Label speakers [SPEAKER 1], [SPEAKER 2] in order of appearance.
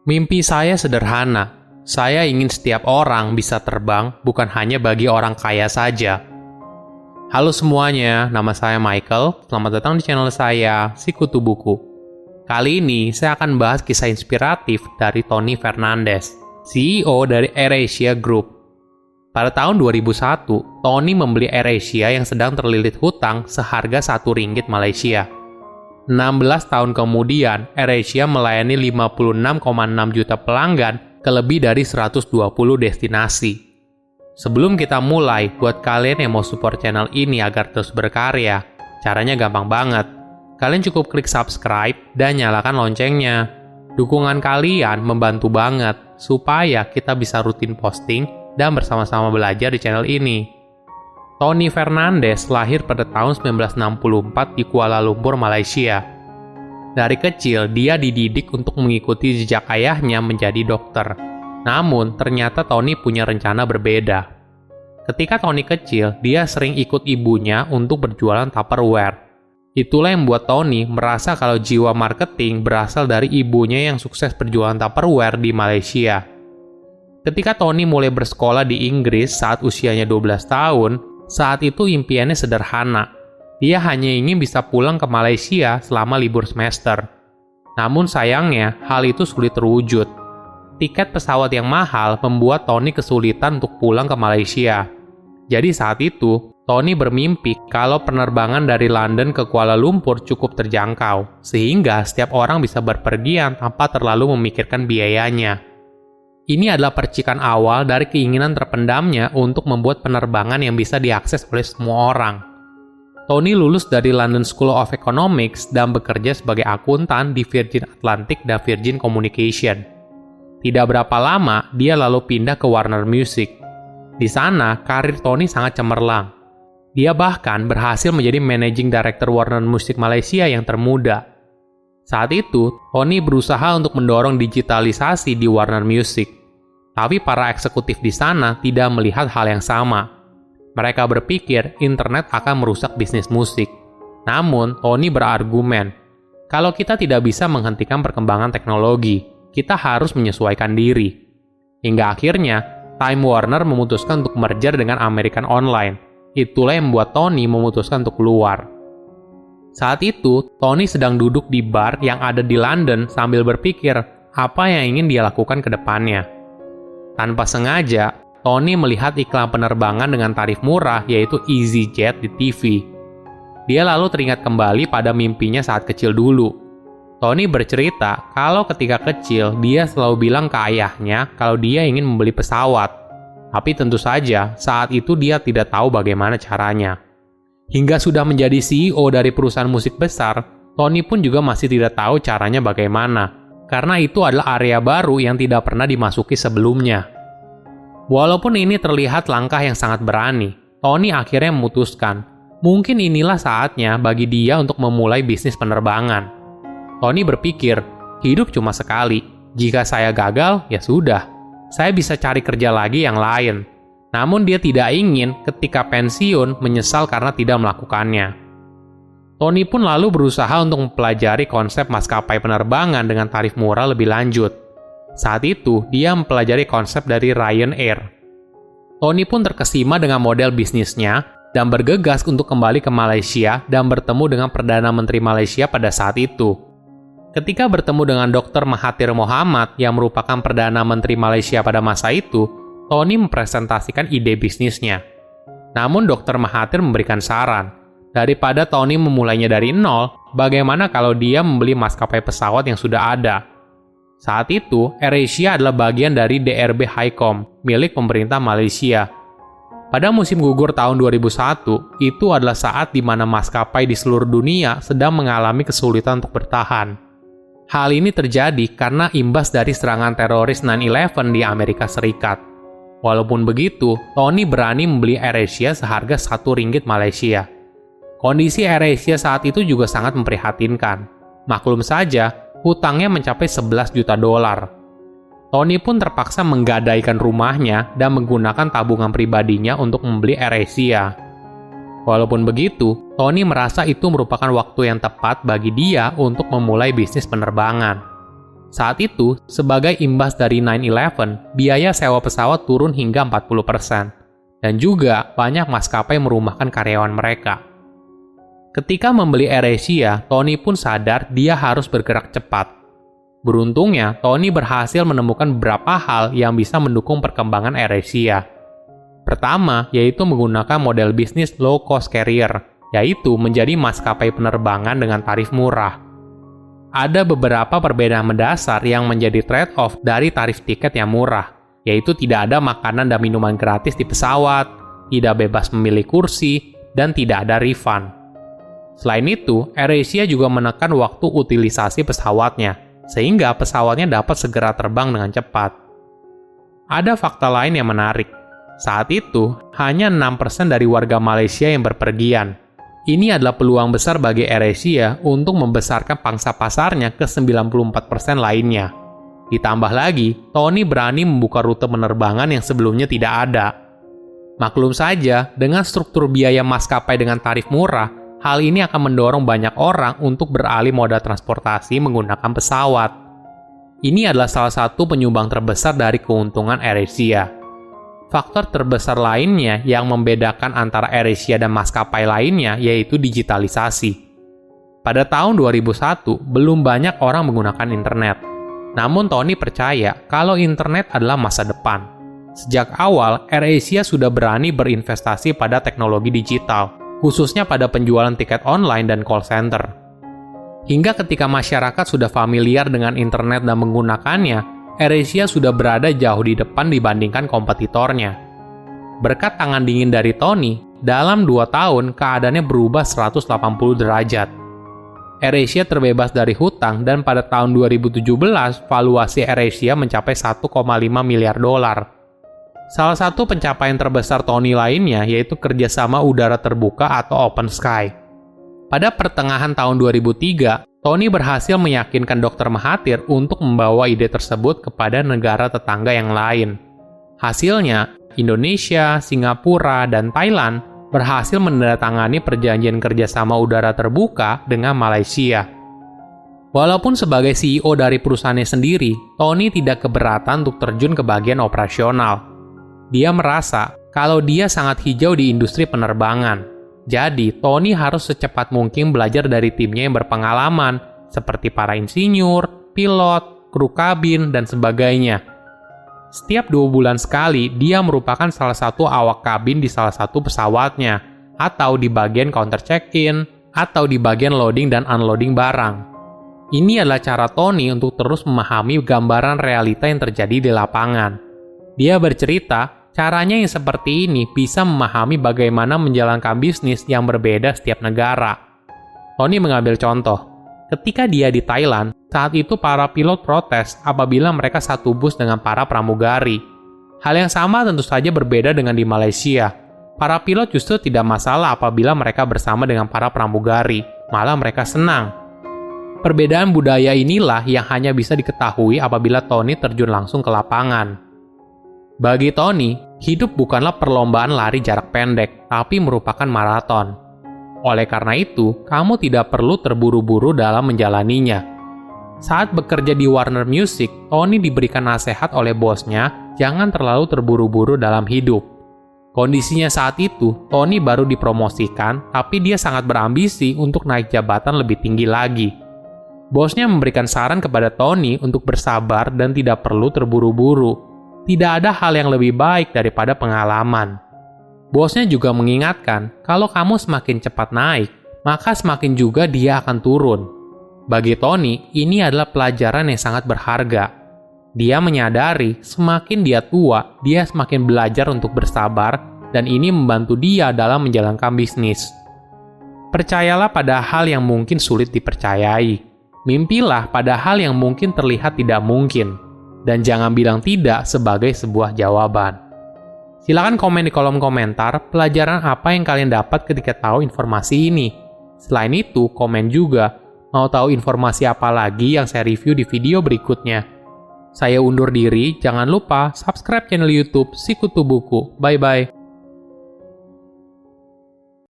[SPEAKER 1] Mimpi saya sederhana. Saya ingin setiap orang bisa terbang, bukan hanya bagi orang kaya saja. Halo semuanya, nama saya Michael. Selamat datang di channel saya, Sikutu Buku. Kali ini saya akan bahas kisah inspiratif dari Tony Fernandes, CEO dari AirAsia Group. Pada tahun 2001, Tony membeli AirAsia yang sedang terlilit hutang seharga Rp1 Malaysia. 16 tahun kemudian, AirAsia melayani 56,6 juta pelanggan ke lebih dari 120 destinasi. Sebelum kita mulai, buat kalian yang mau support channel ini agar terus berkarya, caranya gampang banget. Kalian cukup klik subscribe dan nyalakan loncengnya. Dukungan kalian membantu banget supaya kita bisa rutin posting dan bersama-sama belajar di channel ini. Tony Fernandes lahir pada tahun 1964 di Kuala Lumpur, Malaysia. Dari kecil, dia dididik untuk mengikuti jejak ayahnya menjadi dokter. Namun, ternyata Tony punya rencana berbeda. Ketika Tony kecil, dia sering ikut ibunya untuk berjualan Tupperware. Itulah yang membuat Tony merasa kalau jiwa marketing berasal dari ibunya yang sukses berjualan Tupperware di Malaysia. Ketika Tony mulai bersekolah di Inggris saat usianya 12 tahun, saat itu impiannya sederhana. Dia hanya ingin bisa pulang ke Malaysia selama libur semester. Namun sayangnya, hal itu sulit terwujud. Tiket pesawat yang mahal membuat Tony kesulitan untuk pulang ke Malaysia. Jadi saat itu, Tony bermimpi kalau penerbangan dari London ke Kuala Lumpur cukup terjangkau, sehingga setiap orang bisa berpergian tanpa terlalu memikirkan biayanya. Ini adalah percikan awal dari keinginan terpendamnya untuk membuat penerbangan yang bisa diakses oleh semua orang. Tony lulus dari London School of Economics dan bekerja sebagai akuntan di Virgin Atlantic dan Virgin Communication. Tidak berapa lama, dia lalu pindah ke Warner Music. Di sana, karir Tony sangat cemerlang. Dia bahkan berhasil menjadi Managing Director Warner Music Malaysia yang termuda. Saat itu, Tony berusaha untuk mendorong digitalisasi di Warner Music. Tapi para eksekutif di sana tidak melihat hal yang sama. Mereka berpikir internet akan merusak bisnis musik. Namun, Tony berargumen, kalau kita tidak bisa menghentikan perkembangan teknologi, kita harus menyesuaikan diri. Hingga akhirnya, Time Warner memutuskan untuk merger dengan American Online. Itulah yang membuat Tony memutuskan untuk keluar. Saat itu, Tony sedang duduk di bar yang ada di London sambil berpikir apa yang ingin dia lakukan ke depannya. Tanpa sengaja, Tony melihat iklan penerbangan dengan tarif murah yaitu EasyJet di TV. Dia lalu teringat kembali pada mimpinya saat kecil dulu. Tony bercerita kalau ketika kecil dia selalu bilang ke ayahnya kalau dia ingin membeli pesawat. Tapi tentu saja saat itu dia tidak tahu bagaimana caranya. Hingga sudah menjadi CEO dari perusahaan musik besar, Tony pun juga masih tidak tahu caranya bagaimana, karena itu adalah area baru yang tidak pernah dimasuki sebelumnya. Walaupun ini terlihat langkah yang sangat berani, Tony akhirnya memutuskan, mungkin inilah saatnya bagi dia untuk memulai bisnis penerbangan. Tony berpikir, hidup cuma sekali, jika saya gagal, ya sudah, saya bisa cari kerja lagi yang lain. Namun dia tidak ingin ketika pensiun menyesal karena tidak melakukannya. Tony pun lalu berusaha untuk mempelajari konsep maskapai penerbangan dengan tarif murah lebih lanjut. Saat itu, dia mempelajari konsep dari Ryanair. Tony pun terkesima dengan model bisnisnya dan bergegas untuk kembali ke Malaysia dan bertemu dengan Perdana Menteri Malaysia pada saat itu. Ketika bertemu dengan Dr. Mahathir Mohamad yang merupakan Perdana Menteri Malaysia pada masa itu, Tony mempresentasikan ide bisnisnya. Namun Dr. Mahathir memberikan saran, daripada Tony memulainya dari nol, bagaimana kalau dia membeli maskapai pesawat yang sudah ada? Saat itu, AirAsia adalah bagian dari DRB Highcom, milik pemerintah Malaysia. Pada musim gugur tahun 2001, itu adalah saat di mana maskapai di seluruh dunia sedang mengalami kesulitan untuk bertahan. Hal ini terjadi karena imbas dari serangan teroris 9/11 di Amerika Serikat. Walaupun begitu, Tony berani membeli AirAsia seharga Rp1 Malaysia. Kondisi AirAsia saat itu juga sangat memprihatinkan. Maklum saja, hutangnya mencapai $11 juta. Tony pun terpaksa menggadaikan rumahnya dan menggunakan tabungan pribadinya untuk membeli AirAsia. Walaupun begitu, Tony merasa itu merupakan waktu yang tepat bagi dia untuk memulai bisnis penerbangan. Saat itu, sebagai imbas dari 9/11, biaya sewa pesawat turun hingga 40%. Dan juga banyak maskapai merumahkan karyawan mereka. Ketika membeli AirAsia, Tony pun sadar dia harus bergerak cepat. Beruntungnya, Tony berhasil menemukan beberapa hal yang bisa mendukung perkembangan AirAsia. Pertama, yaitu menggunakan model bisnis low-cost carrier, yaitu menjadi maskapai penerbangan dengan tarif murah. Ada beberapa perbedaan mendasar yang menjadi trade-off dari tarif tiket yang murah, yaitu tidak ada makanan dan minuman gratis di pesawat, tidak bebas memilih kursi, dan tidak ada refund. Selain itu, AirAsia juga menekan waktu utilisasi pesawatnya, sehingga pesawatnya dapat segera terbang dengan cepat. Ada fakta lain yang menarik. Saat itu, hanya 6% dari warga Malaysia yang berpergian. Ini adalah peluang besar bagi AirAsia untuk membesarkan pangsa pasarnya ke 94% lainnya. Ditambah lagi, Tony berani membuka rute penerbangan yang sebelumnya tidak ada. Maklum saja, dengan struktur biaya maskapai dengan tarif murah, hal ini akan mendorong banyak orang untuk beralih moda transportasi menggunakan pesawat. Ini adalah salah satu penyumbang terbesar dari keuntungan AirAsia. Faktor terbesar lainnya yang membedakan antara AirAsia dan maskapai lainnya yaitu digitalisasi. Pada tahun 2001, belum banyak orang menggunakan internet. Namun Tony percaya kalau internet adalah masa depan. Sejak awal, AirAsia sudah berani berinvestasi pada teknologi digital, khususnya pada penjualan tiket online dan call center. Hingga ketika masyarakat sudah familiar dengan internet dan menggunakannya, AirAsia sudah berada jauh di depan dibandingkan kompetitornya. Berkat tangan dingin dari Tony, dalam 2 tahun keadaannya berubah 180 derajat. AirAsia terbebas dari hutang dan pada tahun 2017 valuasi AirAsia mencapai 1,5 miliar dolar. Salah satu pencapaian terbesar Tony lainnya yaitu kerjasama udara terbuka atau Open Sky. Pada pertengahan tahun 2003, Tony berhasil meyakinkan Dr. Mahathir untuk membawa ide tersebut kepada negara tetangga yang lain. Hasilnya, Indonesia, Singapura, dan Thailand berhasil menandatangani perjanjian kerjasama udara terbuka dengan Malaysia. Walaupun sebagai CEO dari perusahaannya sendiri, Tony tidak keberatan untuk terjun ke bagian operasional. Dia merasa kalau dia sangat hijau di industri penerbangan. Jadi, Tony harus secepat mungkin belajar dari timnya yang berpengalaman, seperti para insinyur, pilot, kru kabin, dan sebagainya. Setiap 2 bulan sekali, dia merupakan salah satu awak kabin di salah satu pesawatnya, atau di bagian counter check-in, atau di bagian loading dan unloading barang. Ini adalah cara Tony untuk terus memahami gambaran realita yang terjadi di lapangan. Dia bercerita, caranya yang seperti ini bisa memahami bagaimana menjalankan bisnis yang berbeda setiap negara. Tony mengambil contoh. Ketika dia di Thailand, saat itu para pilot protes apabila mereka satu bus dengan para pramugari. Hal yang sama tentu saja berbeda dengan di Malaysia. Para pilot justru tidak masalah apabila mereka bersama dengan para pramugari, malah mereka senang. Perbedaan budaya inilah yang hanya bisa diketahui apabila Tony terjun langsung ke lapangan. Bagi Tony, hidup bukanlah perlombaan lari jarak pendek, tapi merupakan maraton. Oleh karena itu, kamu tidak perlu terburu-buru dalam menjalaninya. Saat bekerja di Warner Music, Tony diberikan nasihat oleh bosnya, jangan terlalu terburu-buru dalam hidup. Kondisinya saat itu, Tony baru dipromosikan, tapi dia sangat berambisi untuk naik jabatan lebih tinggi lagi. Bosnya memberikan saran kepada Tony untuk bersabar dan tidak perlu terburu-buru. Tidak ada hal yang lebih baik daripada pengalaman. Bosnya juga mengingatkan, kalau kamu semakin cepat naik, maka semakin juga dia akan turun. Bagi Tony, ini adalah pelajaran yang sangat berharga. Dia menyadari, semakin dia tua, dia semakin belajar untuk bersabar, dan ini membantu dia dalam menjalankan bisnis. Percayalah pada hal yang mungkin sulit dipercayai. Mimpilah pada hal yang mungkin terlihat tidak mungkin. Dan jangan bilang tidak sebagai sebuah jawaban. Silakan komen di kolom komentar pelajaran apa yang kalian dapat ketika tahu informasi ini. Selain itu, komen juga mau tahu informasi apa lagi yang saya review di video berikutnya. Saya undur diri, jangan lupa subscribe channel YouTube Sikutu Buku. Bye-bye.